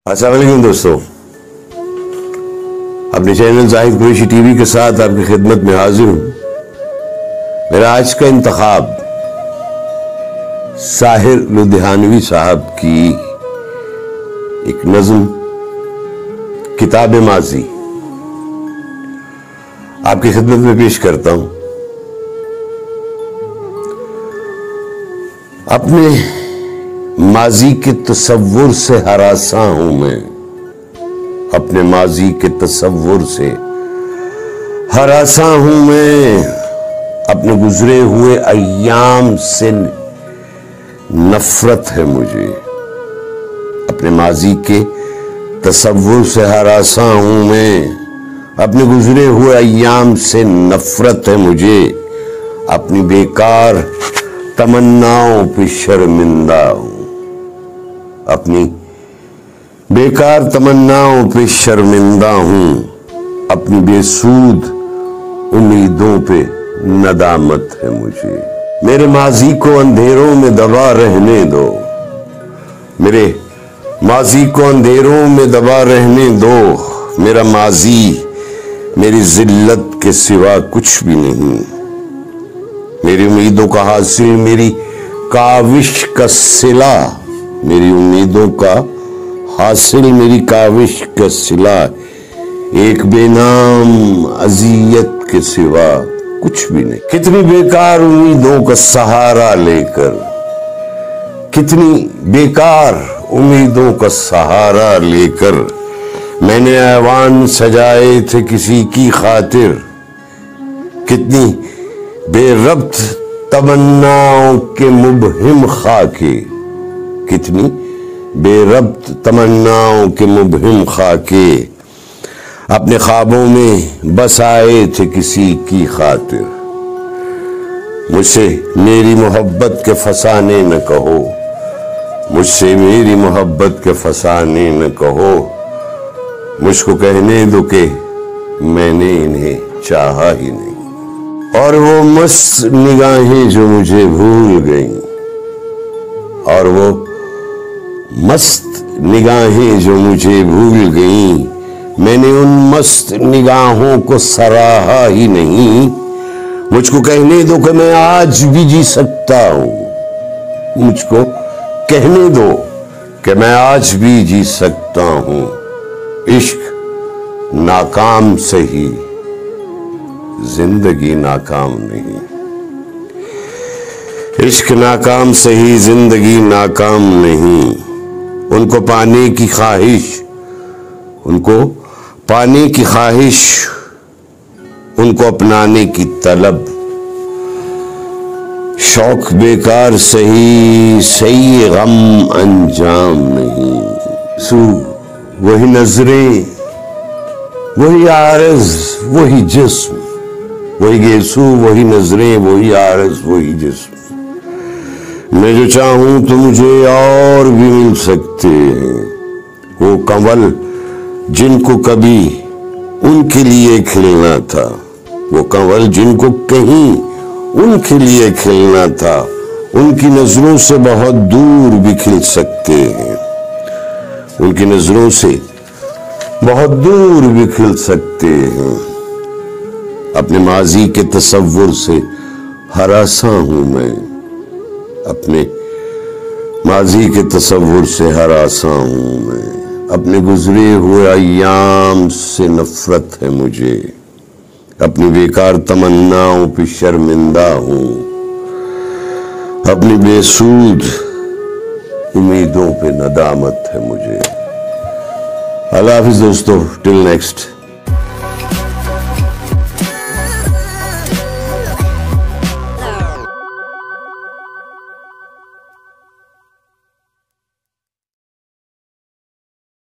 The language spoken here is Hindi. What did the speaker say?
अस्सलाम वालेकुम दोस्तों, अपने चैनल जाहिद कुरैशी टीवी के साथ आपकी खिदमत में हाजिर हूं। मेरा आज का इंतखाब साहिर लुधियानवी साहब की एक नज़्म किताब माजी आपकी खिदमत में पेश करता हूं। अपने माजी के तसव्वुर से हरासा हूं मैं, अपने माजी के तसव्वुर से हरासा हूं मैं, अपने गुजरे हुए अय्याम से नफरत है मुझे। अपने माजी के तसव्वुर से हरासा हूं मैं, अपने गुजरे हुए अय्याम से नफरत है मुझे। अपनी बेकार तमन्नाओं पे शर्मिंदा हूं, अपनी बेकार तमन्नाओं पे शर्मिंदा हूं। अपनी बेसूद उम्मीदों पे नदामत है मुझे। मेरे माजी को अंधेरों में दबा रहने दो, मेरे माजी को अंधेरों में दबा रहने दो। मेरा माजी मेरी जिल्लत के सिवा कुछ भी नहीं। मेरी उम्मीदों का हासिल मेरी काविश का सिला, मेरी उम्मीदों का हासिल मेरी काविश का सिला। एक बेनाम अजियत के सिवा कुछ भी नहीं। कितनी बेकार उम्मीदों का सहारा लेकर, कितनी बेकार उम्मीदों का सहारा लेकर मैंने ऐवान सजाए थे किसी की खातिर। कितनी बेरब्त तमन्नाओं के मुबहिम खाके, कितनी बेरब्त तमन्नाओं के मुबहिम खाके अपने ख्वाबों में बस आए थे किसी की खातिर। मुझसे मेरी मोहब्बत के फसाने न कहो, मुझसे मेरी मोहब्बत के फसाने न कहो। मुझको कहने दो कि मैंने इन्हें चाहा ही नहीं। और वो मस्त निगाहें जो मुझे भूल गईं, और वो मस्त निगाहें जो मुझे भूल गईं, मैंने उन मस्त निगाहों को सराहा ही नहीं। मुझको कहने दो कि मैं आज भी जी सकता हूं, मुझको कहने दो कि मैं आज भी जी सकता हूं। इश्क नाकाम सही, जिंदगी नाकाम नहीं। इश्क नाकाम सही, जिंदगी नाकाम नहीं। उनको पाने की ख्वाहिश, उनको पाने की ख्वाहिश, उनको अपनाने की तलब। शौक बेकार सही, सही गम अंजाम नहीं। सू वही नजरें, वही आरज़, वही जिस्म, वही गेसू, वही नजरें, वही आरज़, वही जिस्म। मैं जो चाहूं तो मुझे और भी मिल सकते हैं। वो कंवल जिनको कभी उनके लिए खिलना था, वो कंवल जिनको कहीं उनके लिए खिलना था, उनकी नजरों से बहुत दूर भी खिल सकते हैं। उनकी नजरों से बहुत दूर भी खिल सकते हैं। अपने माजी के तसव्वुर से हरासा हूं मैं, अपने माजी के तसव्वुर से हरासा हूं मैं। अपने गुजरे हुए अय्याम से नफरत है मुझे। अपनी बेकार तमन्नाओं पे शर्मिंदा हूं, अपनी बेसूद उम्मीदों पे नदामत है मुझे। अल्लाह हाफिज़ दोस्तों, टिल नेक्स्ट।